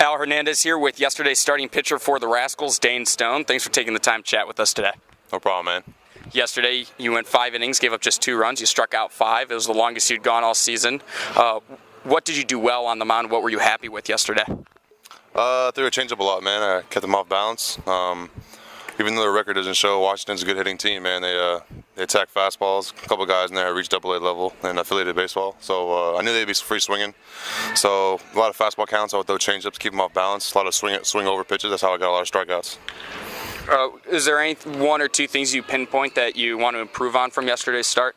Al Hernandez here with yesterday's starting pitcher for the Rascals, Dane. Thanks for taking the time to chat with us today. No problem, man. Yesterday, you went 5 innings, gave up just 2 runs. You struck out 5. It was the longest you'd gone all season. What did you do well on the mound? What were you happy with yesterday? Threw a changeup a lot, man. I kept them off balance. Even though the record doesn't show, Washington's a good hitting team, man. They attack fastballs. A couple guys in there reached AA level in affiliated baseball. So I knew they'd be free swinging. So a lot of fastball counts with those changeups, keep them off balance. A lot of swing over pitches. That's how I got a lot of strikeouts. Is there any 1 or 2 things you pinpoint that you want to improve on from yesterday's start?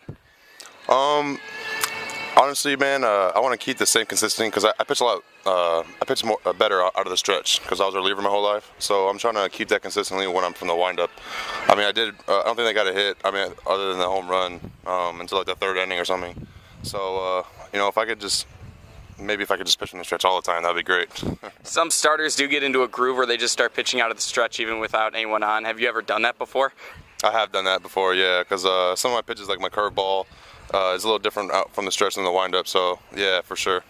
Honestly, man, I want to keep the same consistency because I pitch a lot. I pitch more better out of the stretch because I was a reliever my whole life. So I'm trying to keep that consistently when I'm from the windup. I mean, I don't think I got a hit. I mean, other than the home run until like the 3rd inning or something. So if I could just pitch from the stretch all the time, that'd be great. Some starters do get into a groove where they just start pitching out of the stretch even without anyone on. Have you ever done that before? I have done that before, yeah. Because some of my pitches, like my curveball, is a little different out from the stretch than the windup. So yeah, for sure.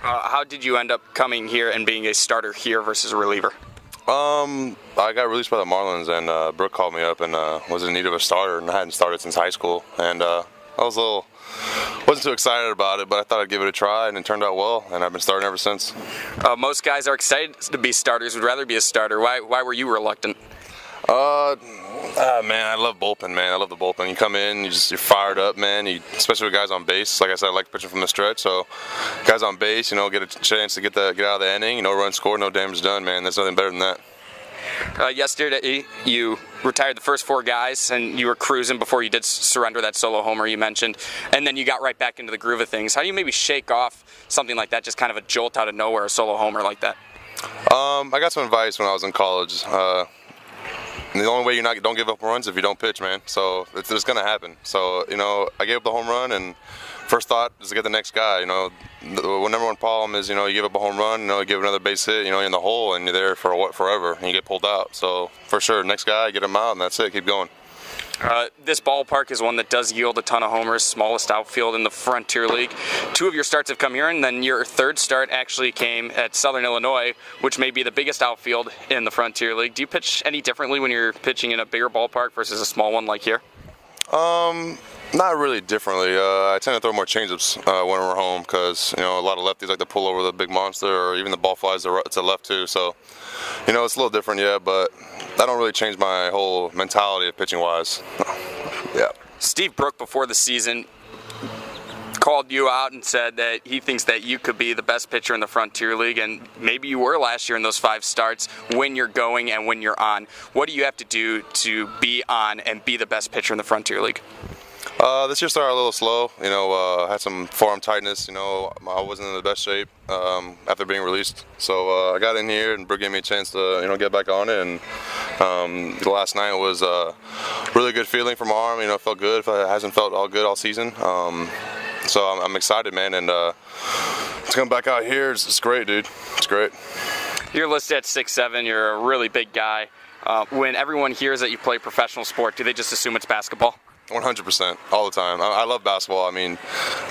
How did you end up coming here and being a starter here versus a reliever? I got released by the Marlins, and Brooke called me up and was in need of a starter, and I hadn't started since high school, and I wasn't too excited about it, but I thought I'd give it a try, and it turned out well, and I've been starting ever since. Most guys are excited to be starters, would rather be a starter. Why were you reluctant? Man, I love bullpen, man. I love the bullpen. You come in, you're fired up, man. Especially with guys on base. Like I said, I like pitching from the stretch. So, guys on base, get a chance to get out of the inning. Run, score, no damage done, man. There's nothing better than that. Yesterday, you retired the first 4 guys, and you were cruising before you did surrender that solo homer you mentioned, and then you got right back into the groove of things. How do you maybe shake off something like that, just kind of a jolt out of nowhere, a solo homer like that? I got some advice when I was in college. And the only way you don't give up runs if you don't pitch, man. So it's going to happen. So, I gave up the home run, and first thought is to get the next guy. The number one problem is, you give up a home run, you give another base hit, you're in the hole, and you're there for forever, and you get pulled out. So, for sure, next guy, get him out, and that's it. Keep going. This ballpark is one that does yield a ton of homers, smallest outfield in the Frontier League. 2 of your starts have come here, and then your 3rd start actually came at Southern Illinois, which may be the biggest outfield in the Frontier League. Do you pitch any differently when you're pitching in a bigger ballpark versus a small one like here? Not really differently. I tend to throw more changeups when we're home because, a lot of lefties like to pull over the big monster, or even the ball flies to left too. So, it's a little different, yeah, but that don't really change my whole mentality of pitching-wise. Yeah. Steve Brooke, before the season, called you out and said that he thinks that you could be the best pitcher in the Frontier League, and maybe you were last year in those 5 starts when you're going and when you're on. What do you have to do to be on and be the best pitcher in the Frontier League? This year started a little slow. Had some forearm tightness. I wasn't in the best shape after being released. So I got in here, and Brooke gave me a chance to, get back on it. And the last night was a really good feeling for my arm. It felt good. It hasn't felt all good all season. So I'm excited, man. And to come back out here, it's great, dude. It's great. You're listed at 6'7". You're a really big guy. When everyone hears that you play professional sport, do they just assume it's basketball? 100%, all the time. I love basketball. I mean,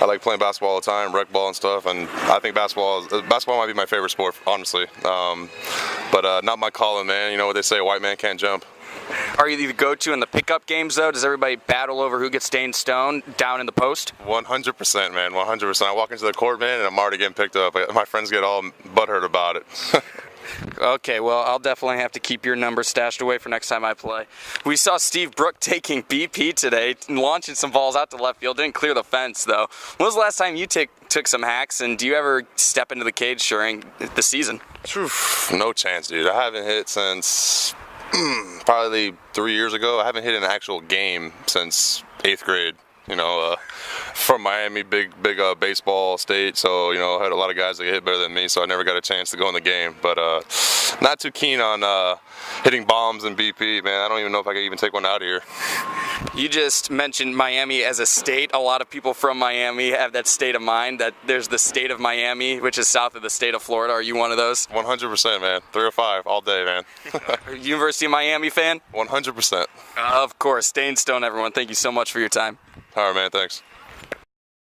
I like playing basketball all the time, rec ball and stuff, and I think basketball might be my favorite sport, honestly. But not my calling, man. You know what they say, a white man can't jump. Are you the go-to in the pickup games, though? Does everybody battle over who gets Dane down in the post? 100%, man, 100%. I walk into the court, man, and I'm already getting picked up. My friends get all butthurt about it. Okay, well, I'll definitely have to keep your number stashed away for next time I play. We saw Steve Brooke taking BP today, launching some balls out to left field. Didn't clear the fence, though. When was the last time you took some hacks, and do you ever step into the cage during the season? No chance, dude. I haven't hit since probably 3 years ago. I haven't hit an actual game since 8th grade. From Miami, big baseball state, so I had a lot of guys that hit better than me, so I never got a chance to go in the game. But not too keen on hitting bombs and BP, man. I don't even know if I could even take one out of here. You just mentioned Miami as a state. A lot of people from Miami have that state of mind that there's the state of Miami, which is south of the state of Florida. Are you one of those? 100%, man. 305 all day, man. University of Miami fan? 100%. Of course. Dane, everyone. Thank you so much for your time. All right, man. Thanks.